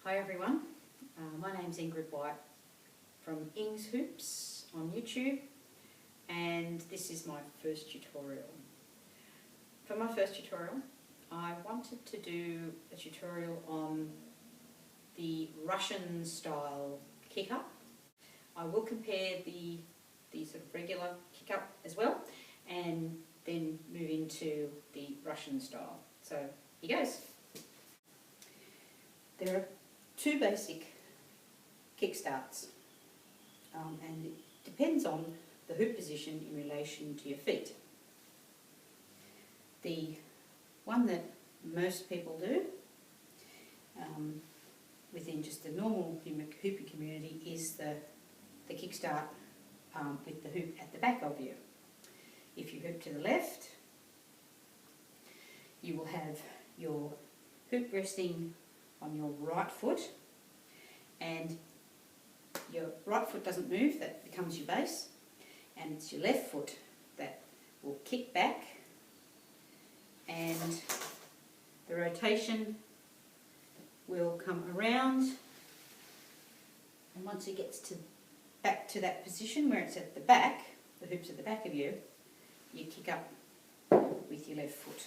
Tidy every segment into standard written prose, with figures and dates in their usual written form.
Hi everyone, my name's Ingrid White from Ing's Hoops on YouTube, and this is my first tutorial. For my first tutorial I wanted to do a tutorial on the Russian style kick up. I will compare the sort of regular kick up as well and then move into the Russian style. So here goes. There are two basic kickstarts, and it depends on the hoop position in relation to your feet. The one that most people do within just the normal hooping community is the kickstart with the hoop at the back of you. If you hoop to the left, you will have your hoop resting on your right foot, and your right foot doesn't move, that becomes your base, and it's your left foot that will kick back, and the rotation will come around, and once it gets back to that position where it's at the back, the hoop's at the back of you, you kick up with your left foot.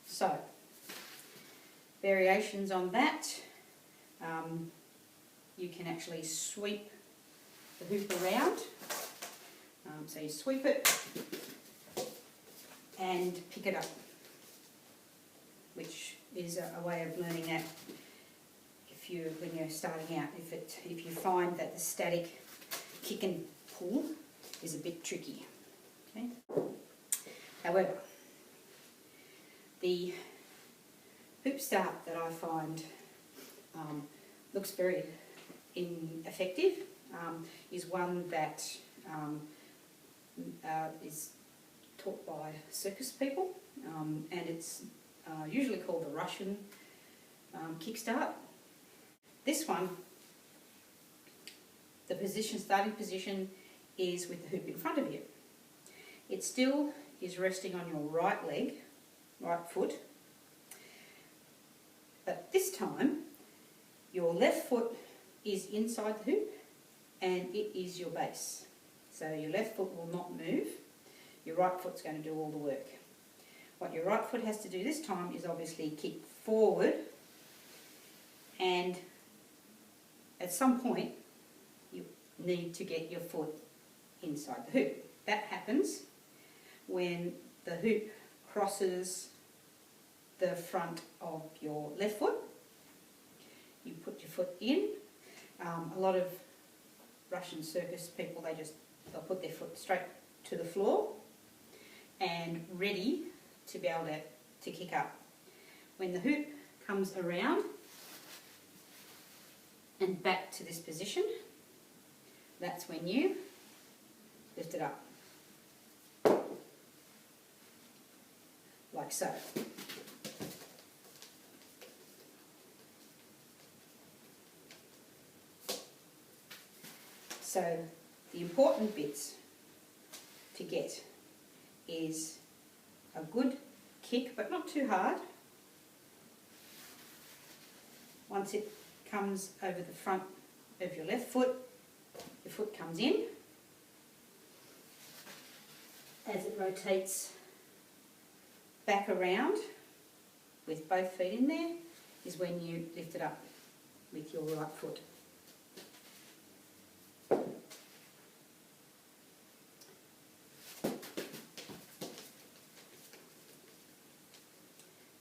So, variations on that, you can actually sweep the hoop around. So you sweep it and pick it up, which is a way of learning that when you're starting out. If you find that the static kick and pull is a bit tricky. Okay? However, the hoop start that I find looks very effective is one that is taught by circus people, and it's usually called the Russian kickstart. This one, the starting position is with the hoop in front of you. It still is resting on your right leg, right foot, but this time your left foot is inside the hoop and it is your base. So your left foot will not move, your right foot's going to do all the work. What your right foot has to do this time is obviously kick forward, and at some point you need to get your foot inside the hoop. That happens when the hoop crosses the front of your left foot. You put your foot in. A lot of Russian circus people, they'll put their foot straight to the floor and ready to be able to kick up. When the hoop comes around and back to this position, that's when you lift it up, like so. So the important bits to get is a good kick, but not too hard. Once it comes over the front of your left foot, your foot comes in. As it rotates back around with both feet in there is when you lift it up with your right foot.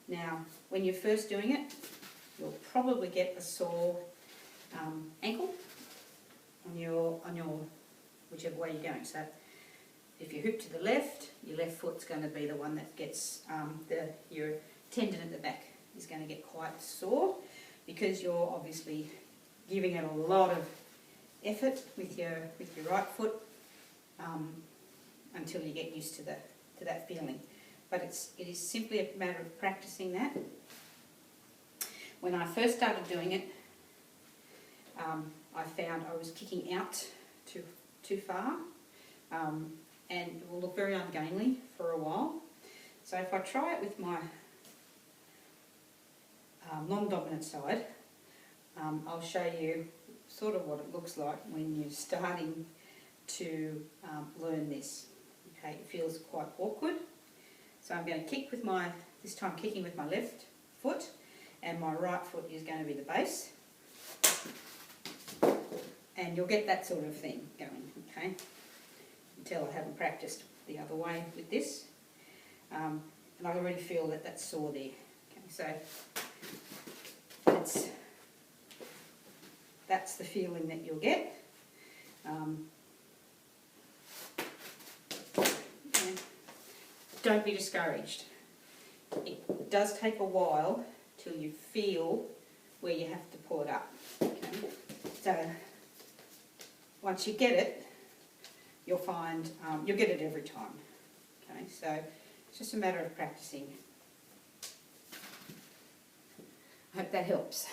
Now, when you're first doing it, you'll probably get a sore ankle on your whichever way you're going. So, if you hoop to the left, your left foot's going to be the one that gets your tendon at the back is going to get quite sore, because you're obviously giving it a lot of effort with your right foot until you get used to that feeling. But it is simply a matter of practicing that. When I first started doing it, I found I was kicking out too far, and it will look very ungainly for a while. So if I try it with my non-dominant side, I'll show you sort of what it looks like when you're starting to learn this. Okay, it feels quite awkward. So I'm going to kick with my, this time kicking with my left foot, and my right foot is going to be the base. And you'll get that sort of thing going, okay? Until I haven't practiced the other way with this. And I already feel that that's sore there. Okay, so that's the feeling that you'll get. Don't be discouraged. It does take a while till you feel where you have to pull it up. Okay? So once you get it, you'll find you'll get it every time. Okay, so it's just a matter of practicing. I hope that helps.